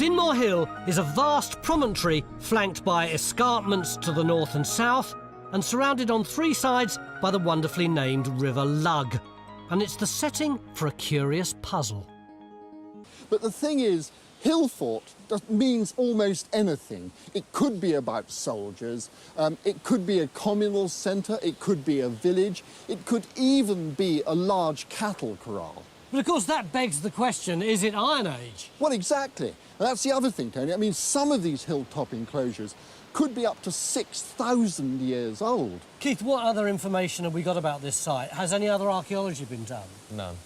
Dinmore Hill is a vast promontory flanked by escarpments to the north and south and surrounded on three sides by the wonderfully named River Lugg. And it's the setting for a curious puzzle. But the thing is, hill fort means almost anything. It could be about soldiers, it could be a communal centre, it could be a village, it could even be a large cattle corral. But of course that begs the question, is it Iron Age? Well, exactly. And that's the other thing, Tony. I mean, some of these hilltop enclosures could be up to 6,000 years old. Keith, what other information have we got about this site? Has any other archaeology been done? None.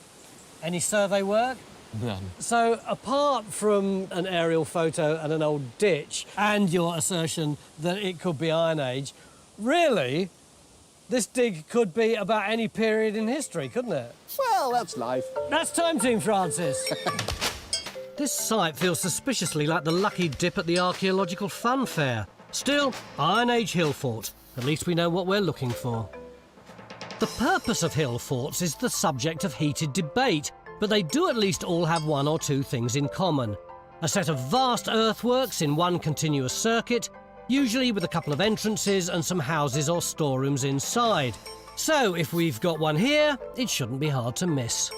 Any survey work? None. So, apart from an aerial photo and an old ditch, and your assertion that it could be Iron Age, really, this dig could be about any period in history, couldn't it? Well, that's life. That's time, Team Francis. This site feels suspiciously like the lucky dip at the archaeological fun fair. Still, Iron Age hill fort. At least we know what we're looking for. The purpose of hill forts is the subject of heated debate, but they do at least all have one or two things in common. A set of vast earthworks in one continuous circuit, usually with a couple of entrances and some houses or storerooms inside. So if we've got one here, it shouldn't be hard to miss.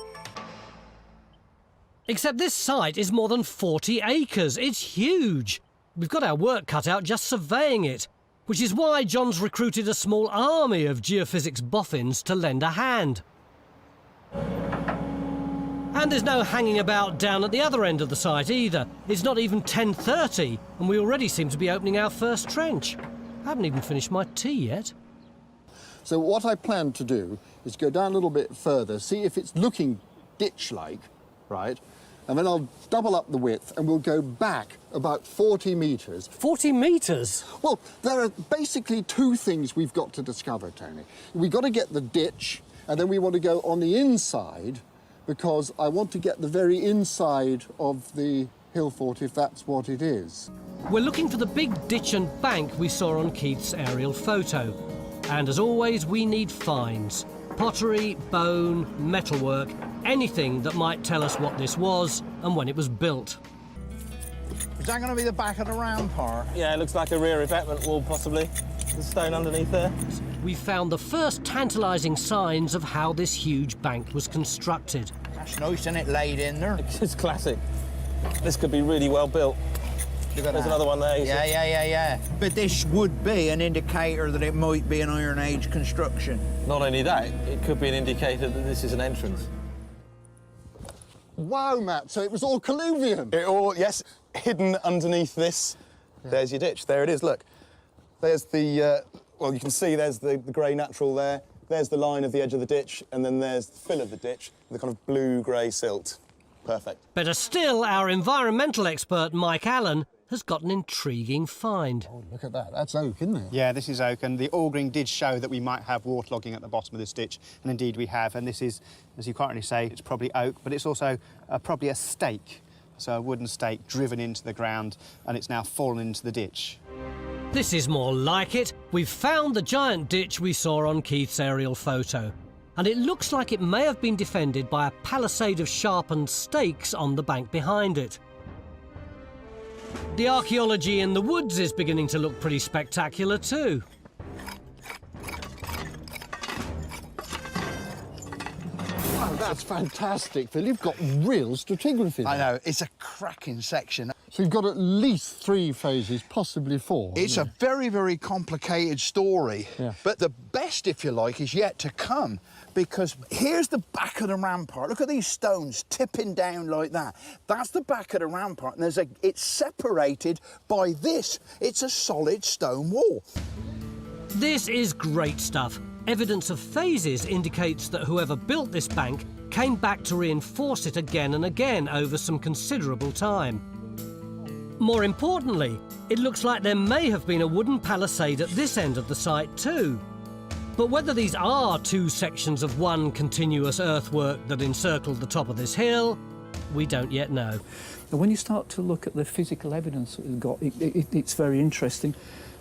Except this site is more than 40 acres. It's huge. We've got our work cut out just surveying it, which is why John's recruited a small army of geophysics boffins to lend a hand. And there's no hanging about down at the other end of the site either. It's not even 10:30, and we already seem to be opening our first trench. I haven't even finished my tea yet. So what I plan to do is go down a little bit further, see if it's looking ditch-like, right? And then I'll double up the width and we'll go back about 40 metres. 40 metres? Well, there are basically two things we've got to discover, Tony. We've got to get the ditch, and then we want to go on the inside, because I want to get the very inside of the hill fort, if that's what it is. We're looking for the big ditch and bank we saw on Keith's aerial photo. And as always, we need finds. Pottery, bone, metalwork, anything that might tell us what this was and when it was built. Is that going to be the back of the rampart? Yeah, it looks like a rear abetment wall, possibly. The stone underneath there. We found the first tantalising signs of how this huge bank was constructed. That's nice, isn't it, laid in there? It's classic. This could be really well built. Look at There's that. another one there. Yeah. But this would be an indicator that it might be an Iron Age construction. Not only that, it could be an indicator that this is an entrance. Wow, Matt, so it was all colluvium. It all, yes, hidden underneath this. Yeah. There's your ditch. There it is, look. There's the, well, you can see there's the grey natural there. There's the line of the edge of the ditch, and then there's the fill of the ditch, the kind of blue-grey silt. Perfect. Better still, our environmental expert, Mike Allen, has got an intriguing find. Oh, look at that. That's oak, isn't it? Yeah, this is oak, and the auguring did show that we might have waterlogging at the bottom of this ditch, and indeed we have. And this is, as you quite rightly say, it's probably oak, but it's also probably a stake, so a wooden stake driven into the ground, and it's now fallen into the ditch. This is more like it. We've found the giant ditch we saw on Keith's aerial photo, and it looks like it may have been defended by a palisade of sharpened stakes on the bank behind it. The archaeology in the woods is beginning to look pretty spectacular too. Wow, that's fantastic, Phil. You've got real stratigraphy there. I know, it's a cracking section. So you've got at least 3 phases, possibly 4. It's a very, very complicated story. Yeah. But the best, if you like, is yet to come, because here's the back of the rampart. Look at these stones tipping down like that. That's the back of the rampart, and it's separated by this. It's a solid stone wall. This is great stuff. Evidence of phases indicates that whoever built this bank came back to reinforce it again and again over some considerable time. More importantly, it looks like there may have been a wooden palisade at this end of the site too. But whether these are 2 sections of one continuous earthwork that encircled the top of this hill, we don't yet know. And when you start to look at the physical evidence that we've got, it's very interesting.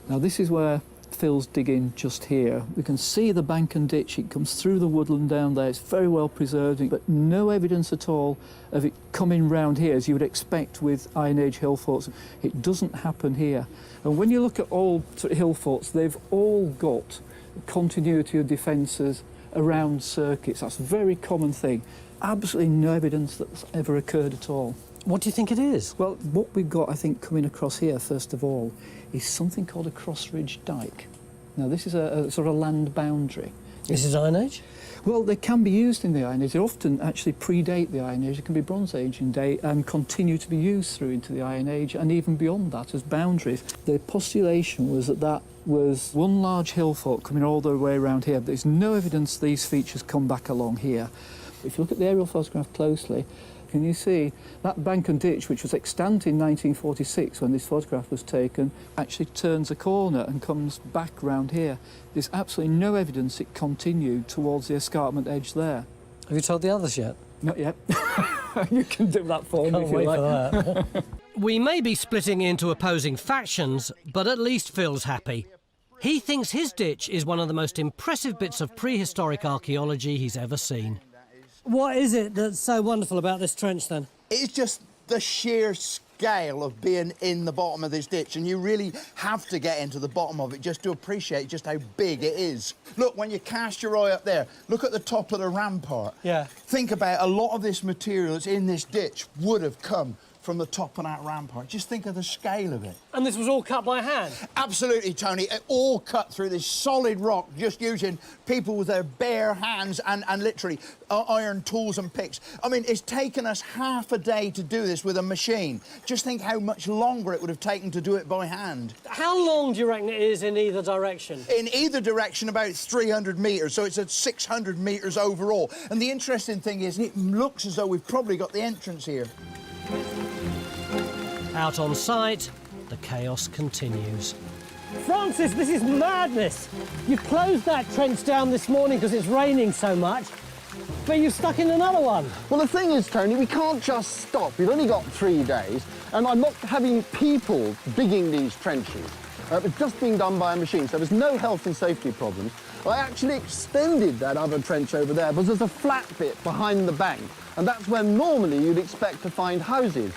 Now, this is where Phil's digging just here. We can see the bank and ditch. It comes through the woodland down there. It's very well preserved, but no evidence at all of it coming round here, as you would expect with Iron Age hill forts. It doesn't happen here. And when you look at old hill forts, they've all got continuity of defences around circuits. That's a very common thing. Absolutely no evidence that's ever occurred at all. What do you think it is? Well, what we've got, I think, coming across here, first of all, is something called a cross-ridge dyke. Now, this is a sort of land boundary. This is Iron Age? Well, they can be used in the Iron Age. They often actually predate the Iron Age. They can be Bronze Age in date and continue to be used through into the Iron Age and even beyond that as boundaries. The postulation was that that was one large hill fort coming all the way around here, but there's no evidence these features come back along here. If you look at the aerial photograph closely, can you see that bank and ditch, which was extant in 1946 when this photograph was taken, actually turns a corner and comes back round here. There's absolutely no evidence it continued towards the escarpment edge there. Have you told the others yet? Not yet. You can do that for me Can't if you wait like. for that. We may be splitting into opposing factions, but at least Phil's happy. He thinks his ditch is one of the most impressive bits of prehistoric archaeology he's ever seen. What is it that's so wonderful about this trench, then? It's just the sheer scale of being in the bottom of this ditch, and you really have to get into the bottom of it just to appreciate just how big it is. Look, when you cast your eye up there, look at the top of the rampart. Yeah. Think about a lot of this material that's in this ditch would have come from the top of that rampart. Just think of the scale of it. And this was all cut by hand? Absolutely, Tony. It all cut through this solid rock, just using people with their bare hands and literally iron tools and picks. I mean, it's taken us half a day to do this with a machine. Just think how much longer it would have taken to do it by hand. How long do you reckon it is in either direction? In either direction, about 300 metres, so it's at 600 metres overall. And the interesting thing is, it looks as though we've probably got the entrance here. Out on site, the chaos continues. Francis, this is madness. You closed that trench down this morning because it's raining so much, but you're stuck in another one. Well, the thing is, Tony, we can't just stop. We've only got 3 days, and I'm not having people digging these trenches. It's just being done by a machine, so there's no health and safety problems. I actually extended that other trench over there because there's a flat bit behind the bank, and that's where normally you'd expect to find houses.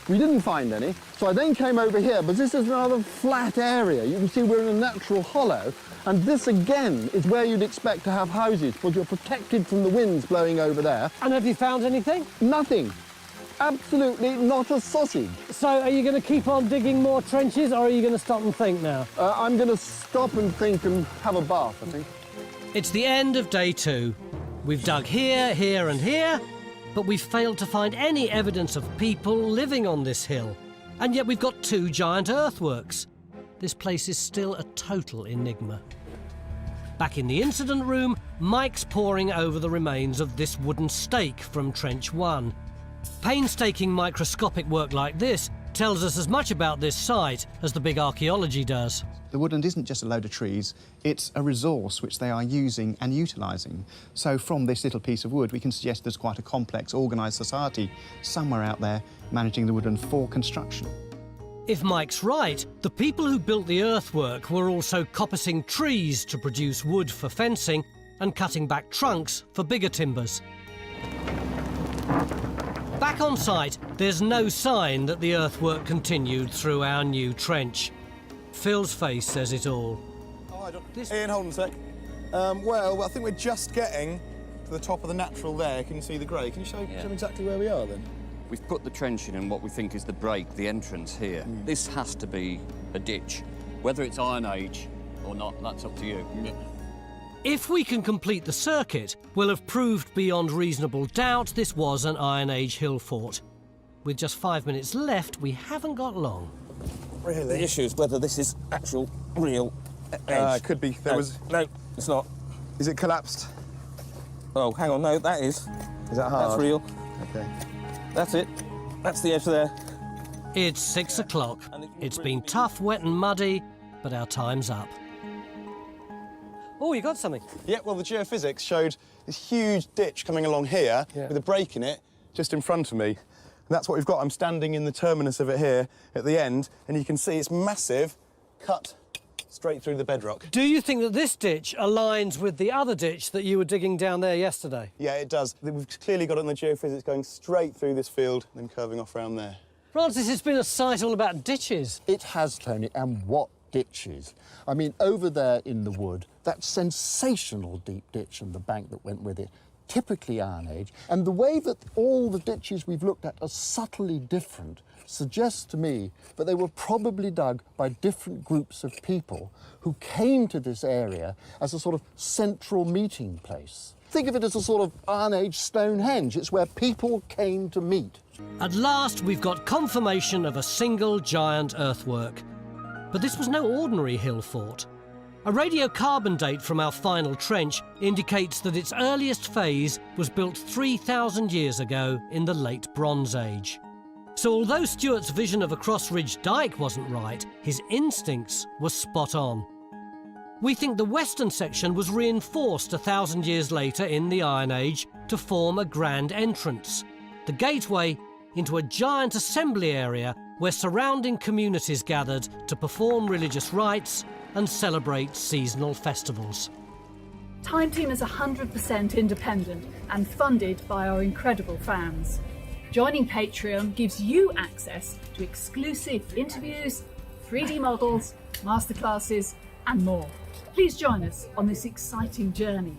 We didn't find any, so I then came over here, but this is another flat area. You can see we're in a natural hollow, and this again is where you'd expect to have houses, because you're protected from the winds blowing over there. And have you found anything? Nothing. Absolutely not a sausage. So are you going to keep on digging more trenches, or are you going to stop and think now? I'm going to stop and think and have a bath, I think. It's the end of day 2. We've dug here, here and here, but we've failed to find any evidence of people living on this hill. And yet we've got 2 giant earthworks. This place is still a total enigma. Back in the incident room, Mike's poring over the remains of this wooden stake from Trench 1. Painstaking microscopic work like this tells us as much about this site as the big archaeology does. The woodland isn't just a load of trees, it's a resource which they are using and utilising. So from this little piece of wood, we can suggest there's quite a complex, organised society somewhere out there managing the woodland for construction. If Mike's right, the people who built the earthwork were also coppicing trees to produce wood for fencing and cutting back trunks for bigger timbers. Back on site, there's no sign that the earthwork continued through our new trench. Phil's face says it all. Ian, hold on a sec. Well, I think we're just getting to the top of the natural there. Can you see the grey? Can you show them exactly where we are then? We've put the trench in what we think is the break, the entrance here. This has to be a ditch. Whether it's Iron Age or not, that's up to you. If we can complete the circuit, we'll have proved beyond reasonable doubt this was an Iron Age hill fort. With just 5 minutes left, we haven't got long. Really? The issue is whether this is actual, real edge. Could be. No, it's not. Is it collapsed? Oh, hang on, no, that is. Is that hard? That's real. Okay. That's it. That's the edge there. It's 6 o'clock. It's been tough, wet and muddy, but our time's up. Oh, you got something? Yeah, well, the geophysics showed this huge ditch coming along here with a break in it just in front of me. And that's what we've got. I'm standing in the terminus of it here at the end, and you can see it's massive, cut straight through the bedrock. Do you think that this ditch aligns with the other ditch that you were digging down there yesterday? Yeah, it does. We've clearly got it on the geophysics going straight through this field, then curving off around there. Francis, it's been a site all about ditches. It has, Tony, and what ditches. I mean, over there in the wood, that sensational deep ditch and the bank that went with it, typically Iron Age, and the way that all the ditches we've looked at are subtly different suggests to me that they were probably dug by different groups of people who came to this area as a sort of central meeting place. Think of it as a sort of Iron Age Stonehenge. It's where people came to meet. At last, we've got confirmation of a single giant earthwork. But this was no ordinary hill fort. A radiocarbon date from our final trench indicates that its earliest phase was built 3,000 years ago in the late Bronze Age. So although Stuart's vision of a cross-ridge dike wasn't right, his instincts were spot on. We think the western section was reinforced 1,000 years later in the Iron Age to form a grand entrance, the gateway into a giant assembly area where surrounding communities gathered to perform religious rites and celebrate seasonal festivals. Time Team is 100% independent and funded by our incredible fans. Joining Patreon gives you access to exclusive interviews, 3D models, masterclasses, and more. Please join us on this exciting journey.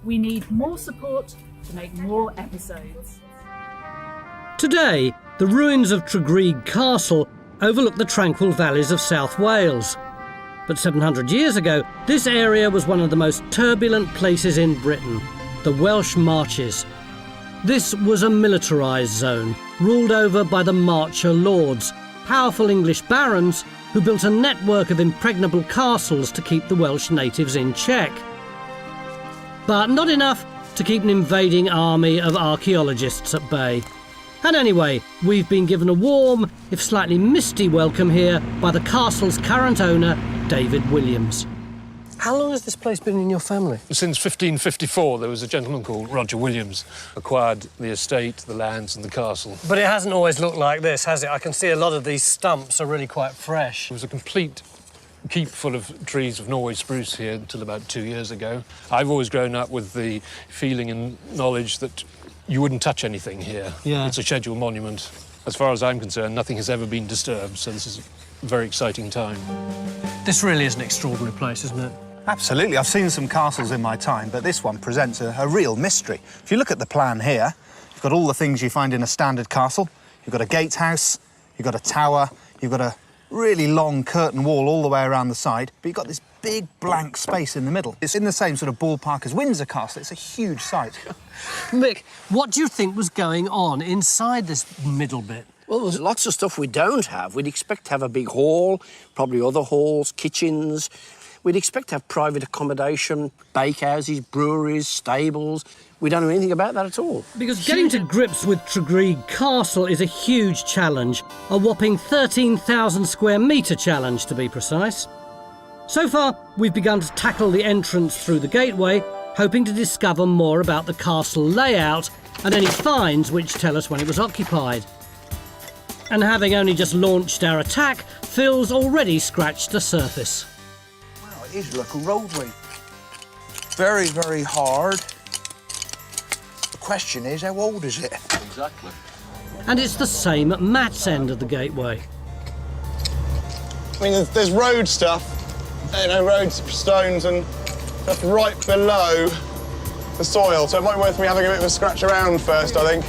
We need more support to make more episodes. Today, the ruins of Tregruk Castle overlook the tranquil valleys of South Wales. But 700 years ago, this area was one of the most turbulent places in Britain, the Welsh Marches. This was a militarised zone, ruled over by the Marcher Lords, powerful English barons who built a network of impregnable castles to keep the Welsh natives in check. But not enough to keep an invading army of archaeologists at bay. And anyway, we've been given a warm, if slightly misty welcome here by the castle's current owner, David Williams. How long has this place been in your family? Since 1554, there was a gentleman called Roger Williams, acquired the estate, the lands and the castle. But it hasn't always looked like this, has it? I can see a lot of these stumps are really quite fresh. It was a complete keep full of trees of Norway spruce here until about 2 years ago. I've always grown up with the feeling and knowledge that you wouldn't touch anything here. Yeah. It's a scheduled monument. As far as I'm concerned, nothing has ever been disturbed, so this is a very exciting time. This really is an extraordinary place, isn't it? Absolutely. I've seen some castles in my time, but this one presents a real mystery. If you look at the plan here, you've got all the things you find in a standard castle. You've got a gatehouse, you've got a tower, you've got a really long curtain wall all the way around the side, but you've got this big blank space in the middle. It's in the same sort of ballpark as Windsor Castle. It's a huge site. Mick, what do you think was going on inside this middle bit? Well, there's lots of stuff we don't have. We'd expect to have a big hall, probably other halls, kitchens. We'd expect to have private accommodation, bakehouses, breweries, stables. We don't know anything about that at all. Because getting to grips with Tregruk Castle is a huge challenge, a whopping 13,000 square metre challenge to be precise. So far, we've begun to tackle the entrance through the gateway, hoping to discover more about the castle layout and any finds which tell us when it was occupied. And having only just launched our attack, Phil's already scratched the surface. Wow, it is like a roadway. Very, very hard. The question is, how old is it? Exactly. And it's the same at Matt's end of the gateway. I mean, there's road stuff, you know, roads, stones, and stuff right below the soil, so it might be worth me having a bit of a scratch around first, I think.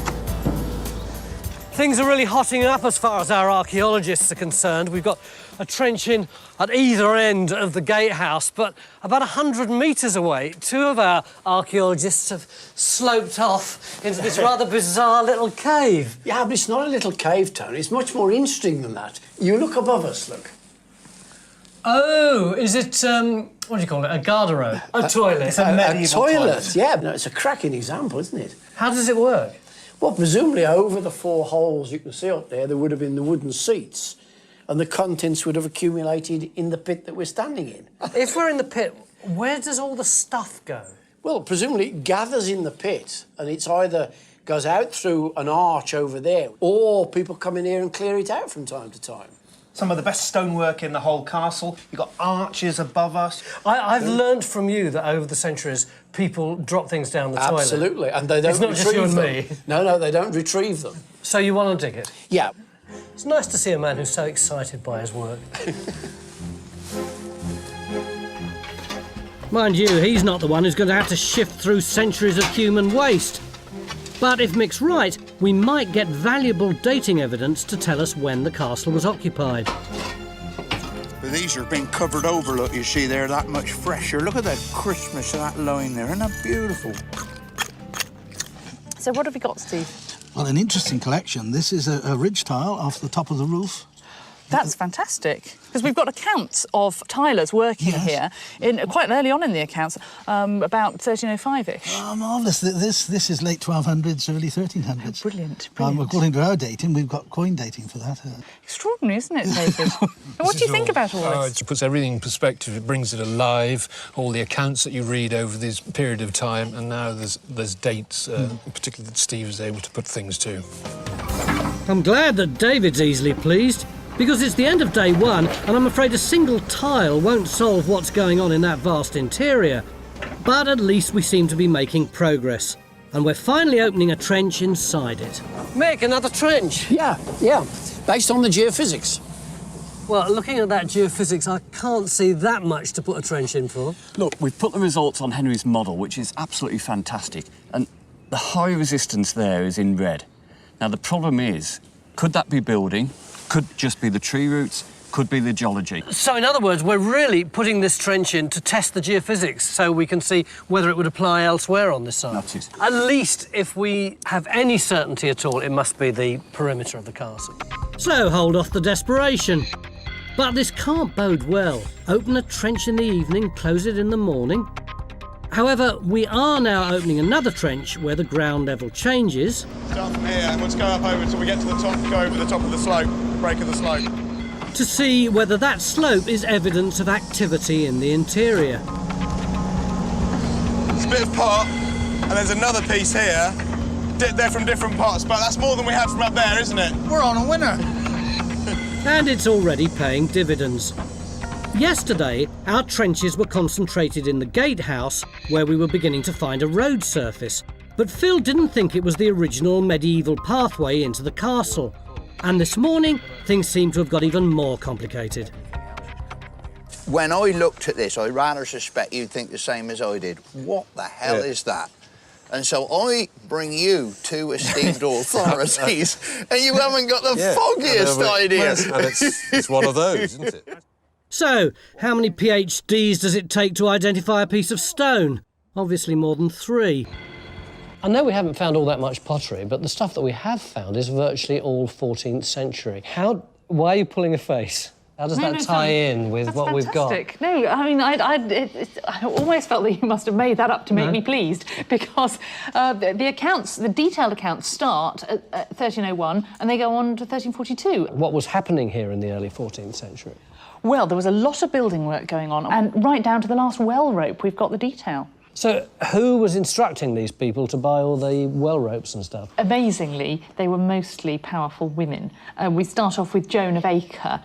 Things are really hotting up as far as our archaeologists are concerned. We've got a trench in at either end of the gatehouse, but about 100 metres away, two of our archaeologists have sloped off into this rather bizarre little cave. Yeah, but it's not a little cave, Tony. It's much more interesting than that. You look above us, look. Oh, is it, what do you call it, a garderobe? A toilet. It's a medieval toilet. Yeah, no, it's a cracking example, isn't it? How does it work? Well, presumably over the 4 holes you can see up there would have been the wooden seats, and the contents would have accumulated in the pit that we're standing in. If we're in the pit, where does all the stuff go? Well, presumably it gathers in the pit, and it's either goes out through an arch over there, or people come in here and clear it out from time to time. Some of the best stonework in the whole castle. You've got arches above us. I've learned from you that over the centuries, people drop things down the toilet. Absolutely, and they don't It's not just you and me. No, they don't retrieve them. So you want to dig it? Yeah. It's nice to see a man who's so excited by his work. Mind you, he's not the one who's going to have to shift through centuries of human waste. But if Mick's right, we might get valuable dating evidence to tell us when the castle was occupied. But these are being covered over, look, you see, they're that much fresher. Look at that crispness of that line there, isn't that beautiful? So what have we got, Steve? Well, an interesting collection. This is a ridge tile off the top of the roof. That's fantastic, because we've got accounts of tilers working here quite early on in the accounts, about 1305-ish. Marvellous. This is late 1200s, early 1300s. Brilliant. According to our dating, we've got coin dating for that. Extraordinary, isn't it, David? What do you think about all this? It puts everything in perspective. It brings it alive. All the accounts that you read over this period of time, and now there's dates, particularly that Steve is able to put things to. I'm glad that David's easily pleased, because it's the end of day one, and I'm afraid a single tile won't solve what's going on in that vast interior. But at least we seem to be making progress, and we're finally opening a trench inside it. Mick, another trench? Yeah, based on the geophysics. Well, looking at that geophysics, I can't see that much to put a trench in for. Look, we've put the results on Henry's model, which is absolutely fantastic, and the high resistance there is in red. Now, the problem is, could that be building? Could just be the tree roots, could be the geology. So, in other words, we're really putting this trench in to test the geophysics so we can see whether it would apply elsewhere on this site. That's it. At least, if we have any certainty at all, it must be the perimeter of the castle. So, hold off the desperation. But this can't bode well. Open a trench in the evening, close it in the morning. However, we are now opening another trench where the ground level changes. Start from here and let's go up over until we get to the top, go over the top of the slope, break of the slope. To see whether that slope is evidence of activity in the interior. There's a bit of part, and there's another piece here. They're from different parts, but that's more than we had from up there, isn't it? We're on a winner. And it's already paying dividends. Yesterday, our trenches were concentrated in the gatehouse, where we were beginning to find a road surface. But Phil didn't think it was the original medieval pathway into the castle. And this morning, things seem to have got even more complicated. When I looked at this, I rather suspect you'd think the same as I did. What the hell is that? And so I bring you two esteemed authorities, and you haven't got the foggiest idea. And it's one of those, isn't it? So, how many PhDs does it take to identify a piece of stone? Obviously more than 3. I know we haven't found all that much pottery, but the stuff that we have found is virtually all 14th century. Why are you pulling a face? How does that tie in with what we've got? No, I mean, I almost felt that you must have made that up to make me pleased, because the detailed accounts start at 1301 and they go on to 1342. What was happening here in the early 14th century? Well, there was a lot of building work going on, and right down to the last well rope, we've got the detail. So who was instructing these people to buy all the well ropes and stuff? Amazingly, they were mostly powerful women. We start off with Joan of Acre,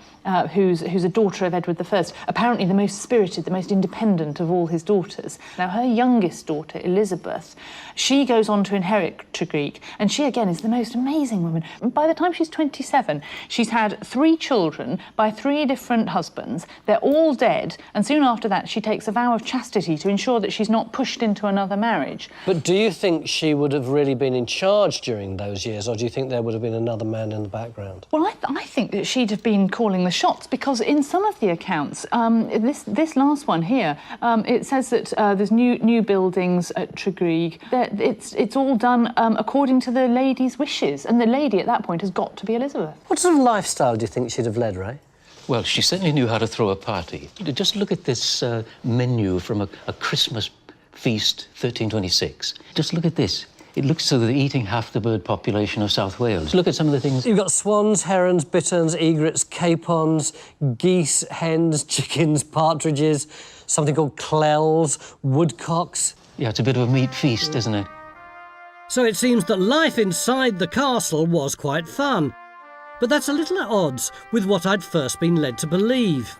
who's a daughter of Edward I, apparently the most spirited, the most independent of all his daughters. Now, her youngest daughter, Elizabeth, she goes on to inherit Tregruk, and she, again, is the most amazing woman. And by the time she's 27, she's had 3 children by 3 different husbands. They're all dead, and soon after that, she takes a vow of chastity to ensure that she's not pushed into another marriage. But do you think she would have really been in charge during those years, or do you think there would have been another man in the background? Well, I think that she'd have been calling the shots, because in some of the accounts, this last one here, it says that there's new buildings at Tregruk. It's all done according to the lady's wishes, and the lady at that point has got to be Elizabeth. What sort of lifestyle do you think she'd have led, Ray? Well, she certainly knew how to throw a party. Just look at this menu from a Christmas feast, 1326. Just look at this. It looks as though they're eating half the bird population of South Wales. Look at some of the things. You've got swans, herons, bitterns, egrets, capons, geese, hens, chickens, partridges, something called clells, woodcocks. Yeah, it's a bit of a meat feast, isn't it? So it seems that life inside the castle was quite fun. But that's a little at odds with what I'd first been led to believe.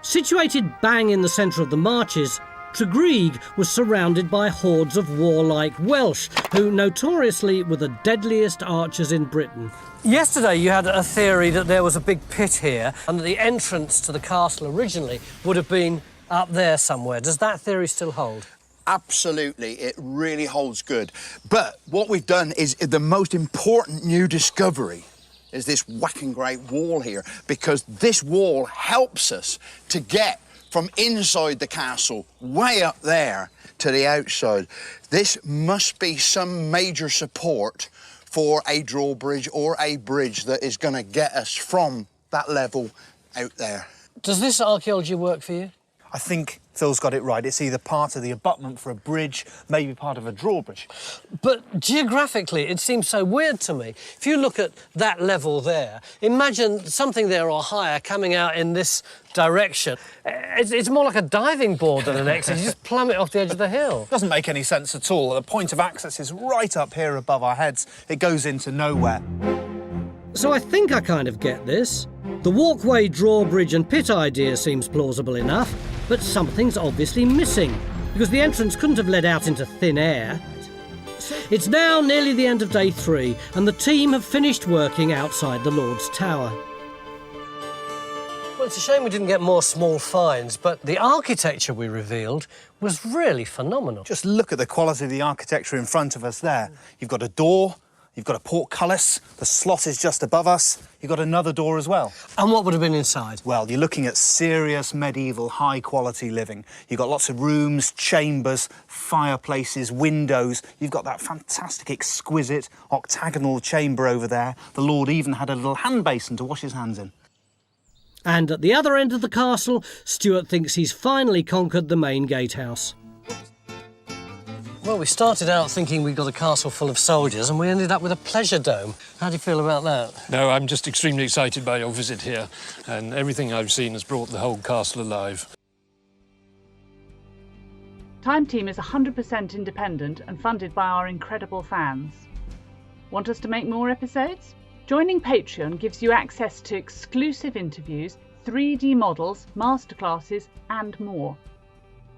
Situated bang in the centre of the marches, Tregruk was surrounded by hordes of warlike Welsh, who notoriously were the deadliest archers in Britain. Yesterday you had a theory that there was a big pit here and that the entrance to the castle originally would have been up there somewhere. Does that theory still hold? Absolutely, it really holds good. But what we've done is the most important new discovery is this whacking great wall here, because this wall helps us to get from inside the castle way up there to the outside. This must be some major support for a drawbridge or a bridge that is going to get us from that level out there. Does this archaeology work for you? I think Phil's got it right. It's either part of the abutment for a bridge, maybe part of a drawbridge. But geographically, it seems so weird to me. If you look at that level there, imagine something there or higher coming out in this direction. It's more like a diving board than an exit. You just plummet off the edge of the hill. Doesn't make any sense at all. The point of access is right up here above our heads. It goes into nowhere. So I think I kind of get this. The walkway, drawbridge and pit idea seems plausible enough, but something's obviously missing, because the entrance couldn't have led out into thin air. It's now nearly the end of day 3, and the team have finished working outside the Lord's Tower. Well, it's a shame we didn't get more small finds, but the architecture we revealed was really phenomenal. Just look at the quality of the architecture in front of us there. You've got a door, you've got a portcullis, the slot is just above us, you've got another door as well. And what would have been inside? Well, you're looking at serious medieval high-quality living. You've got lots of rooms, chambers, fireplaces, windows. You've got that fantastic, exquisite octagonal chamber over there. The Lord even had a little hand basin to wash his hands in. And at the other end of the castle, Stuart thinks he's finally conquered the main gatehouse. Well, we started out thinking we'd got a castle full of soldiers and we ended up with a pleasure dome. How do you feel about that? No, I'm just extremely excited by your visit here, and everything I've seen has brought the whole castle alive. Time Team is 100% independent and funded by our incredible fans. Want us to make more episodes? Joining Patreon gives you access to exclusive interviews, 3D models, masterclasses and more.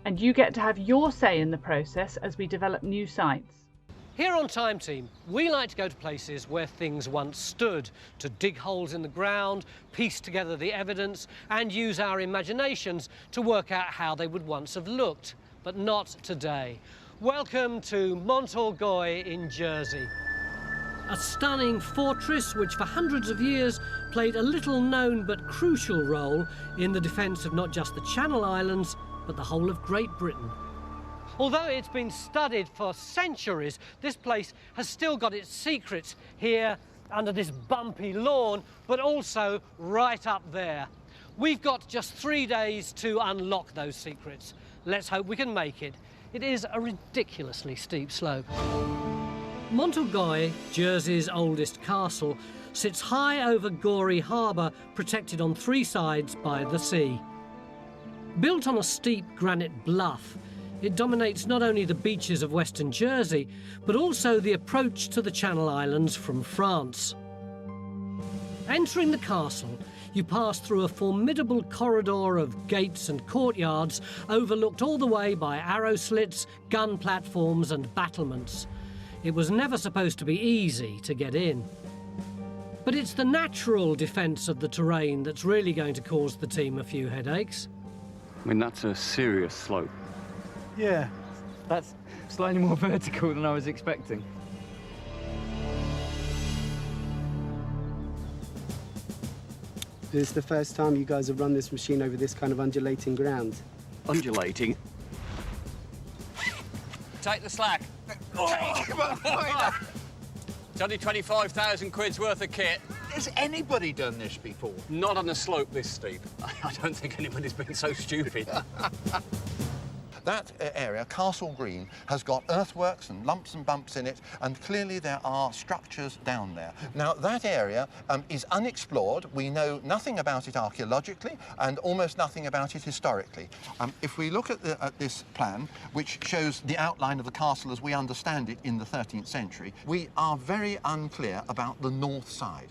And you get to have your say in the process as we develop new sites. Here on Time Team, we like to go to places where things once stood, to dig holes in the ground, piece together the evidence and use our imaginations to work out how they would once have looked. But not today. Welcome to Orgueil in Jersey. A stunning fortress which for hundreds of years played a little known but crucial role in the defence of not just the Channel Islands, but the whole of Great Britain. Although it's been studied for centuries, this place has still got its secrets here under this bumpy lawn, but also right up there. We've got just 3 days to unlock those secrets. Let's hope we can make it. It is a ridiculously steep slope. Orgueil, Jersey's oldest castle, sits high over Gorey Harbour, protected on 3 sides by the sea. Built on a steep granite bluff, it dominates not only the beaches of western Jersey, but also the approach to the Channel Islands from France. Entering the castle, you pass through a formidable corridor of gates and courtyards, overlooked all the way by arrow slits, gun platforms and battlements. It was never supposed to be easy to get in. But it's the natural defence of the terrain that's really going to cause the team a few headaches. I mean, that's a serious slope. Yeah, that's slightly more vertical than I was expecting. This is the first time you guys have run this machine over this kind of undulating ground. Undulating? Take the slack. It's only 25,000 quid's worth of kit. Has anybody done this before? Not on a slope this steep. I don't think anybody's been so stupid. That area, Castle Green, has got earthworks and lumps and bumps in it, and clearly there are structures down there. Now, that area is unexplored. We know nothing about it archaeologically and almost nothing about it historically. If we look at this plan, which shows the outline of the castle as we understand it in the 13th century, we are very unclear about the north side.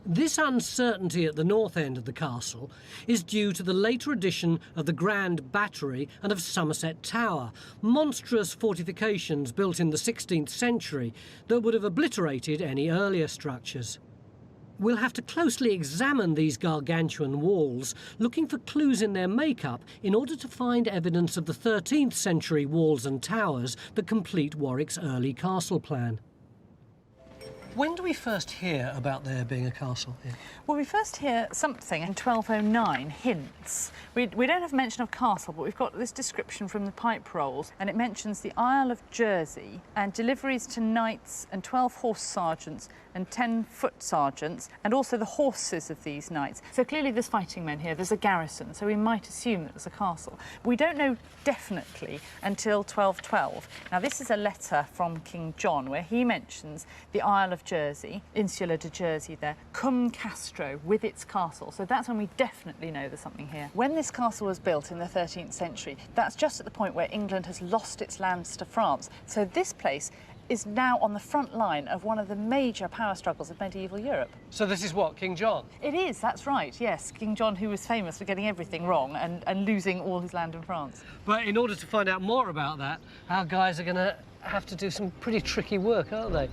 This uncertainty at the north end of the castle is due to the later addition of the Grand Battery and of Somerset Tower, monstrous fortifications built in the 16th century that would have obliterated any earlier structures. We'll have to closely examine these gargantuan walls, looking for clues in their makeup in order to find evidence of the 13th century walls and towers that complete Warwick's early castle plan. When do we first hear about there being a castle here? Well, we first hear something in 1209, hints. We don't have mention of castle, but we've got this description from the pipe rolls, and it mentions the Isle of Jersey and deliveries to knights and 12 horse sergeants and 10 foot sergeants, and also the horses of these knights. So clearly there's fighting men here, there's a garrison, so we might assume that there's a castle. We don't know definitely until 1212. Now, this is a letter from King John where he mentions the Isle of Jersey, Insula de Jersey there, cum Castro, with its castle. So that's when we definitely know there's something here. When this castle was built in the 13th century, that's just at the point where England has lost its lands to France. So this place is now on the front line of one of the major power struggles of medieval Europe. So this is what, King John? It is, that's right, yes. King John, who was famous for getting everything wrong and losing all his land in France. But in order to find out more about that, our guys are going to have to do some pretty tricky work, aren't they?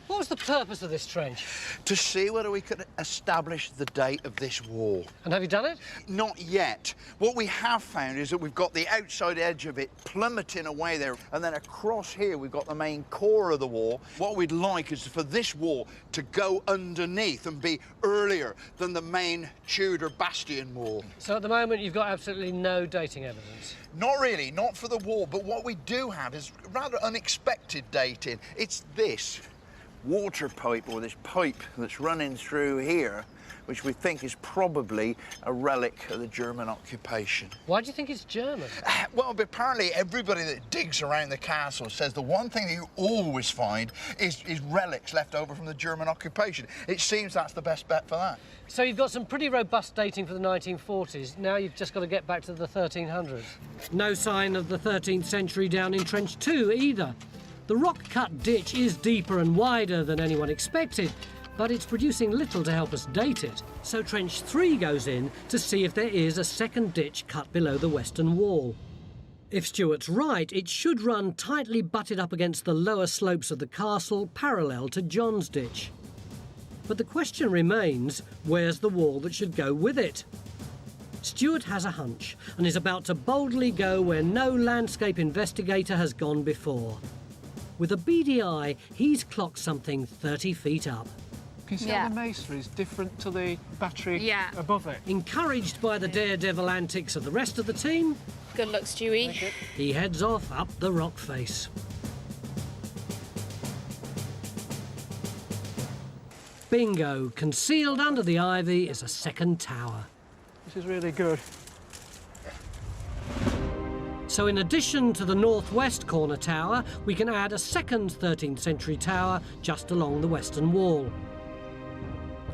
What was the purpose of this trench? To see whether we could establish the date of this wall. And have you done it? Not yet. What we have found is that we've got the outside edge of it plummeting away there, and then across here we've got the main core of the wall. What we'd like is for this wall to go underneath and be earlier than the main Tudor bastion wall. So at the moment you've got absolutely no dating evidence? Not really, not for the wall, but what we do have is rather unexpected dating. It's this water pipe, or this pipe that's running through here, which we think is probably a relic of the German occupation. Why do you think it's German? Well, apparently everybody that digs around the castle says the one thing that you always find is relics left over from the German occupation. It seems that's the best bet for that. So you've got some pretty robust dating for the 1940s. Now you've just got to get back to the 1300s. No sign of the 13th century down in Trench 2 either. The rock-cut ditch is deeper and wider than anyone expected, but it's producing little to help us date it. So Trench 3 goes in to see if there is a second ditch cut below the western wall. If Stuart's right, it should run tightly butted up against the lower slopes of the castle, parallel to John's ditch. But the question remains, where's the wall that should go with it? Stuart has a hunch and is about to boldly go where no landscape investigator has gone before. With a beady eye, he's clocked something 30 feet up. Can you see how the masonry is different to the battery above it? Encouraged by the daredevil antics of the rest of the team, good luck, Stewie. He heads off up the rock face. Bingo! Concealed under the ivy is a second tower. This is really good. So in addition to the northwest corner tower, we can add a second 13th century tower just along the western wall.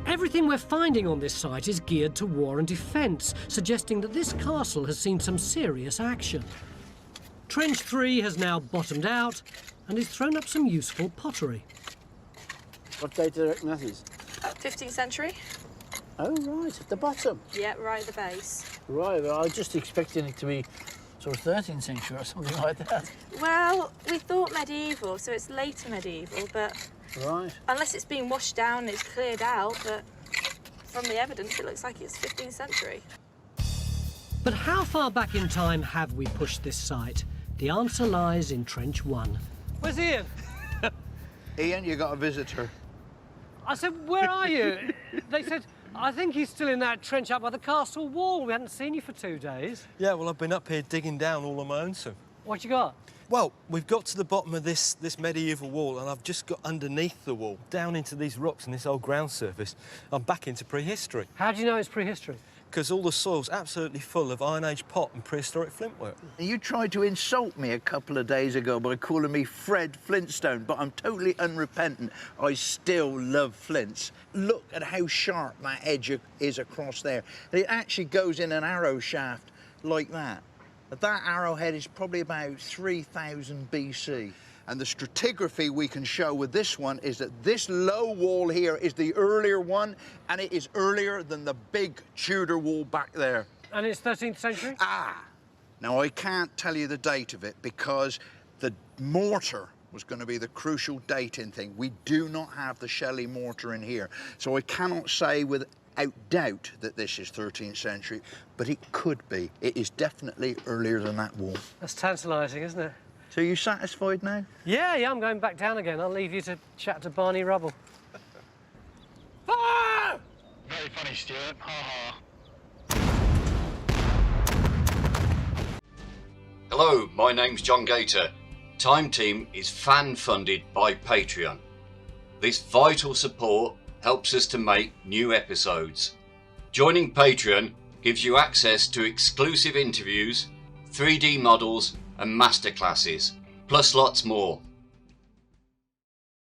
Everything we're finding on this site is geared to war and defence, suggesting that this castle has seen some serious action. Trench 3 has now bottomed out and has thrown up some useful pottery. What date do you reckon that is? 15th century. Oh, right, at the bottom. Yeah, right at the base. Right, well, I was just expecting it to be sort of 13th century or something like that. Well, we thought medieval, so it's later medieval, but... Right. Unless it's been washed down and it's cleared out, but from the evidence, it looks like it's 15th century. But how far back in time have we pushed this site? The answer lies in Trench 1. Where's Ian? Ian, you got a visitor. I said, where are you? They said, I think he's still in that trench up by the castle wall. We hadn't seen you for 2 days. Yeah, well, I've been up here digging down all on my own, so. What you got? Well, we've got to the bottom of this medieval wall, and I've just got underneath the wall, down into these rocks and this old ground surface. I'm back into prehistory. How do you know it's prehistory? Because all the soil's absolutely full of Iron Age pot and prehistoric flint work. You tried to insult me a couple of days ago by calling me Fred Flintstone, but I'm totally unrepentant. I still love flints. Look at how sharp that edge is across there. It actually goes in an arrow shaft like that. That arrowhead is probably about 3000 BC. And the stratigraphy we can show with this one is that this low wall here is the earlier one, and it is earlier than the big Tudor wall back there. And it's 13th century? Ah! Now, I can't tell you the date of it because the mortar was going to be the crucial dating thing. We do not have the Shelley mortar in here, so I cannot say without doubt that this is 13th century, but it could be. It is definitely earlier than that wall. That's tantalising, isn't it? So you satisfied now? Yeah, I'm going back down again. I'll leave you to chat to Barney Rubble. Fire! Very funny, Stuart. Ha ha. Hello, my name's John Gator. Time Team is fan-funded by Patreon. This vital support helps us to make new episodes. Joining Patreon gives you access to exclusive interviews, 3D models and masterclasses, plus lots more.